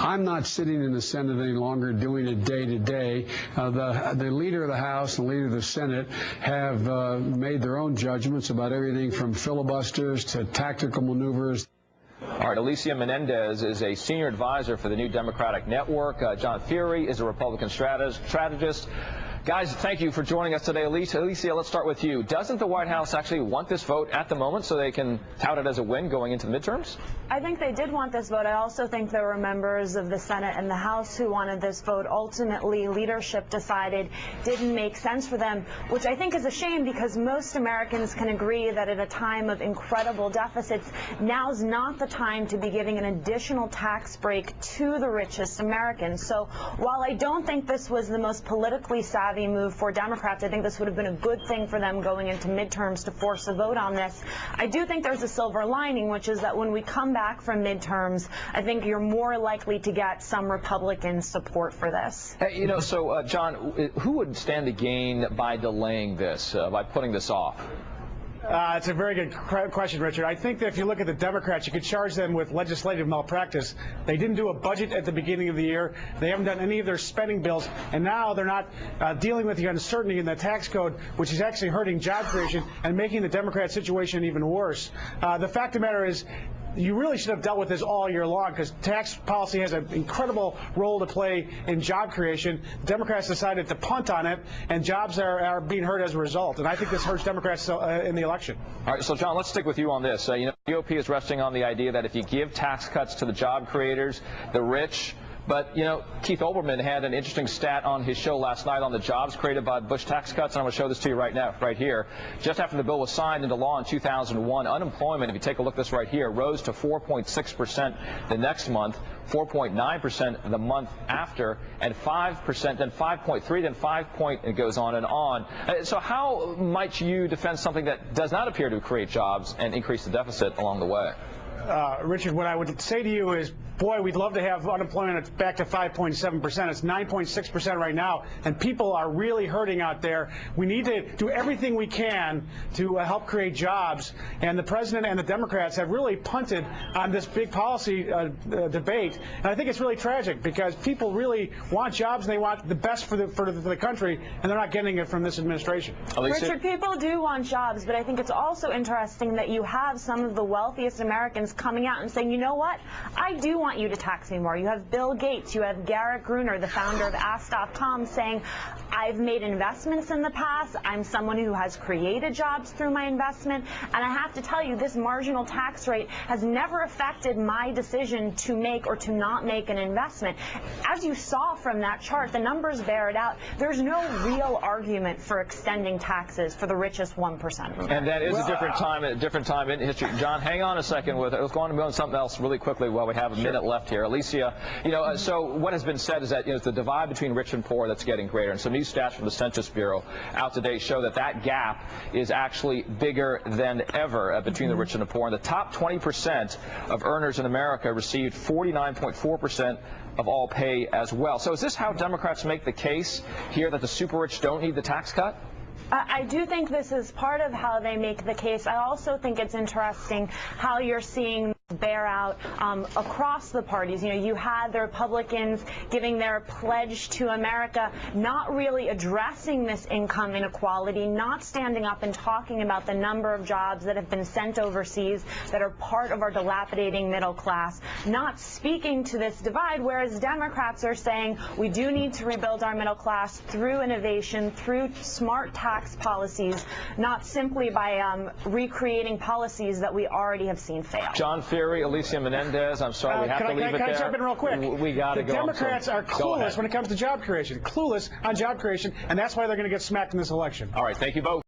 I'm not sitting in the Senate any longer doing it day to day. The leader of the House and the leader of the Senate have made their own judgments about everything from filibusters to tactical maneuvers. All right, Alicia Menendez is a senior advisor for the New Democratic Network. John Fury is a Republican strategist. Guys, thank you for joining us today. Alicia, let's start with you. Doesn't the White House actually want this vote at the moment so they can tout it as a win going into the midterms? I think they did want this vote. I also think there were members of the Senate and the House who wanted this vote. Ultimately, leadership decided didn't make sense for them, which I think is a shame because most Americans can agree that at a time of incredible deficits, now's not the time to be giving an additional tax break to the richest Americans. So while I don't think this was the most politically savvy move for Democrats, I think this would have been a good thing for them going into midterms to force a vote on this. I do think there's a silver lining, which is that when we come back from midterms, I think you're more likely to get some Republican support for this. Hey, John, who would stand to gain by delaying this, by putting this off? It's a very good question, Richard. I think that if you look at the Democrats, you could charge them with legislative malpractice. They didn't do a budget at the beginning of the year. They haven't done any of their spending bills. And now they're not dealing with the uncertainty in the tax code, which is actually hurting job creation and making the Democrat situation even worse. The fact of the matter is, you really should have dealt with this all year long because tax policy has an incredible role to play in job creation. Democrats decided to punt on it, and jobs are being hurt as a result. And I think this hurts Democrats in the election. All right, so John, let's stick with you on this. The GOP is resting on the idea that if you give tax cuts to the job creators, the rich. But, Keith Olbermann had an interesting stat on his show last night on the jobs created by Bush tax cuts, and I'm going to show this to you right now, right here. Just after the bill was signed into law in 2001, unemployment, if you take a look at this right here, rose to 4.6% the next month, 4.9% the month after, and 5%, then 5.3%, then 5 it goes on and on. So how might you defend something that does not appear to create jobs and increase the deficit along the way? Richard, what I would say to you is, boy, we'd love to have unemployment back to 5.7%. It's 9.6% right now, and people are really hurting out there. We need to do everything we can to help create jobs, and the president and the Democrats have really punted on this big policy debate, and I think it's really tragic because people really want jobs and they want the best for the country, and they're not getting it from this administration. Alicia? Richard, people do want jobs, but I think it's also interesting that you have some of the wealthiest Americans coming out and saying, you know what, I do want you to tax me more. You have Bill Gates, you have Garrett Gruner, the founder of Ask.com, saying, I've made investments in the past. I'm someone who has created jobs through my investment. And I have to tell you, this marginal tax rate has never affected my decision to make or to not make an investment. As you saw from that chart, the numbers bear it out. There's no real argument for extending taxes for the richest 1%. And that is a different time in history. John, hang on a second. Let's go on to something else really quickly while we have a minute left here. Alicia, so what has been said is that it's the divide between rich and poor that's getting greater. And some new stats from the Census Bureau out today show that gap is actually bigger than ever between the rich and the poor. And the top 20% of earners in America received 49.4% of all pay as well. So is this how Democrats make the case here that the super rich don't need the tax cut? I do think this is part of how they make the case. I also think it's interesting how you're seeing bear out across the parties. You had the Republicans giving their pledge to America, not really addressing this income inequality, not standing up and talking about the number of jobs that have been sent overseas that are part of our dilapidating middle class, not speaking to this divide, whereas Democrats are saying we do need to rebuild our middle class through innovation, through smart tax policies, not simply by recreating policies that we already have seen fail. John Fury, Alicia Menendez, I'm sorry, we have to leave it there. Can I jump in real quick? We got to go. The Democrats are clueless when it comes to job creation, clueless on job creation, and that's why they're going to get smacked in this election. All right, thank you both.